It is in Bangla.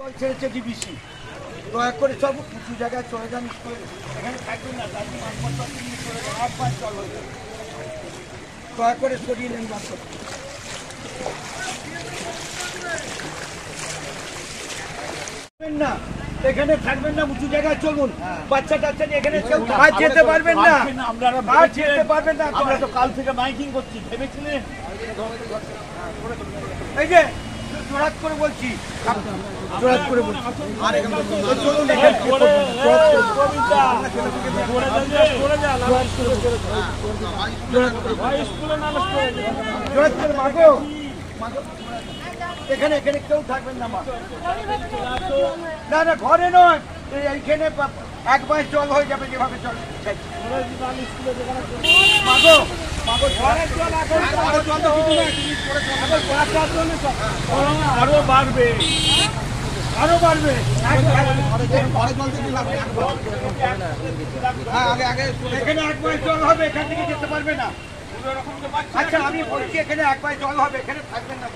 জল ছেড়েছে ডিবিসি, দয়া করে সব উঁচু জায়গায় চলে যান, স্কুলে এখানে থাকবেন না, তাই মাঝপথ নিয়ে চলে যান, 8 মাস জল হয়ে যাবে, দয়া করে সরিয়ে নেন মাঝপথ। না এখানে থাকবেন না, উঁচু জায়গায় চলুন, বাচ্চা টাচ্চা নিয়ে এখানে কেউ আর যেতে পারবেন না, আর যেতে পারবেন না। আমরা তো কাল থেকে মাইকিং করছি, ভেবেছিলেন? এই যে জোরাত করে বলছি, জোরাত করে বলছি, এখানে এখানে কেউ থাকবেন না, মা না না ঘরে নয়, এইখানে 1 মাস জল হয়ে যাবে যেভাবে জল। আরো বাড়বে, আরো বাড়বে, এখানে 1 মাস জল হবে, এখান থেকে যেতে পারবে না। আচ্ছা আমি বলছি এখানে 1 মাস জল হবে, এখানে থাকবেন না।